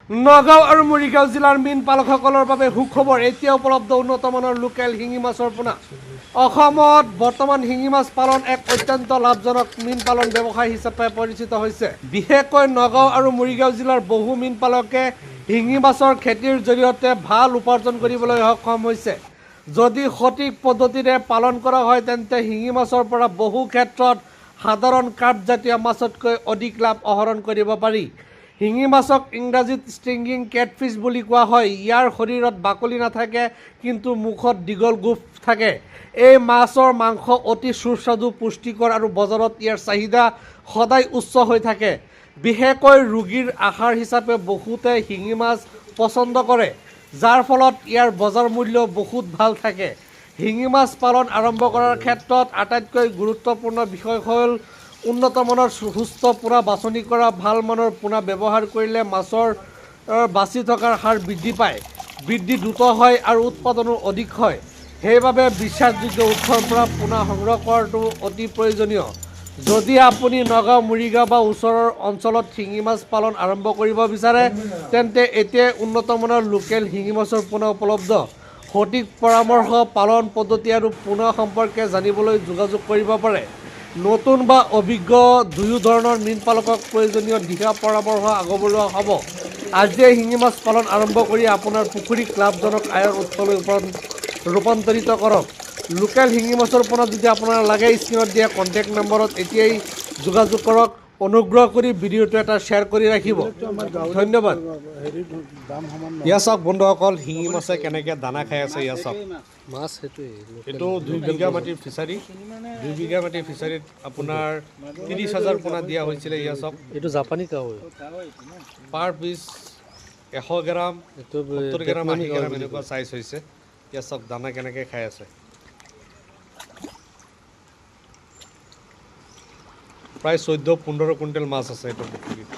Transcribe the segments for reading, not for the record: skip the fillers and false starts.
নগাঁও আৰু মৰিগাঁও জিলাৰ মীন পালকসকলৰ বাবে সুখবৰ এতিয়া উপলব্ধ উন্নত মানৰ লোকেল শিঙি মাছৰ পোনা অসমত বৰ্তমান শিঙি মাছ পালন এক অত্যন্ত লাভজনক মীন পালন ব্যৱসায় হিচাপে পৰিচিত হৈছে বিশেষকৈ নগাঁও আৰু মৰিগাঁও জিলাৰ বহু মীন পালকে শিঙি মাছৰ খেতিৰ জৰিয়তে ভাল উপাৰ্জন কৰিবলৈ সক্ষম হৈছে যদি সঠিক পদ্ধতিৰে পালন কৰা হয় তেন্তে শিঙি মাছৰ পৰা বহু ক্ষেত্ৰত সাধাৰণ কাৰ্পজাতীয় মাছতকৈ অধিক লাভ আহৰণ কৰিব পাৰি শিঙি মাছক ইংৰাজীত ষ্টিংগিং কেটফিছ বুলি কোৱা হয় ইয়াৰ শৰীৰত বাকলি নাথাকে কিন্তু মুখত দীঘল গোফ থাকে এই মাছৰ মাংস অতি সুস্বাদু পুষ্টিকৰ আৰু বজাৰত ইয়াৰ চাহিদা সদায় উচ্চ হৈ থাকে বিশেষকৈ ৰোগীৰ আহাৰ হিচাপে বহুতে শিঙি মাছ পছন্দ কৰে যাৰ ফলত ইয়াৰ বজাৰ মূল্য বহুত ভাল থাকে শিঙি মাছ পালন আৰম্ভ কৰাৰ ক্ষেত্ৰত আটাইতকৈ গুৰুত্বপূৰ্ণ বিষয় হ'ল উন্নত মানৰ সুস্থ পোনা বাছনি কৰা ভাল মানৰ পোনা ব্যৱহাৰ কৰিলে মাছৰ বাচি থকাৰ হাৰ বৃদ্ধি পায় বৃদ্ধি দ্ৰুত হয় আৰু উৎপাদনো অধিক হয় সেইবাবে বিশ্বাসযোগ্য উৎসৰ পৰা পোনা সংগ্ৰহ কৰাটো অতি প্ৰয়োজনীয় যদি আপুনি নগাঁও মৰিগাঁও বা ওচৰৰ অঞ্চলত শিঙি মাছ পালন আৰম্ভ কৰিব বিচাৰে তেন্তে এতিয়াই উন্নত মানৰ লোকেল শিঙি মাছৰ পোনা উপলব্ধ সঠিক পৰামৰ্শ পালন পদ্ধতি আৰু পোনা সম্পৰ্কে জানিবলৈ যোগাযোগ কৰিব পাৰে নতুন বা অভিজ্ঞ দুয়ো ধৰণৰ মীন পালকক প্ৰয়োজনীয় দিহা পৰামৰ্শ আগবঢ়োৱা হ'ব আজিয়ে শিঙি মাছ পালন আৰম্ভ কৰি আপোনাৰ পুখুৰীক লাভজনক আয়ৰ উৎসলৈ ৰূপান্তৰিত কৰক লোকেল শিঙি মাছৰ পোনা যদি আপোনাৰ লাগে স্ক্ৰীনত দিয়া কণ্টেক্ট নম্বৰত এতিয়াই যোগাযোগ কৰক অনুগ্ৰহ কৰি ভিডিঅ'টো এটা শ্বেয়াৰ কৰি ৰাখিব ধন্যবাদ ইয়া চাওক বন্ধুসকল শিঙি মাছে কেনেকৈ দানা খাই আছে ইয়া চাওক মাছ সেইটোৱে এইটো 2 বিঘা মাটিৰ ফিচাৰী 2 বিঘা মাটিৰ ফিচাৰীত আপোনাৰ 30,000 পোনা দিয়া হৈছিলে ইয়া চাওক এইটো জাপানী কাৱৈ পাৰ পিচ 100 গ্ৰাম এইটো 70 গ্ৰাম 80 গ্ৰাম এনেকুৱা চাইজ হৈছে ইয়া চাওক দানা কেনেকৈ খাই আছে প্ৰায় 14-15 কুইণ্টেল মাছ আছে এইটো পুখুৰীত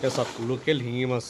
ইয়া চাওক লোকেল শিঙি মাছ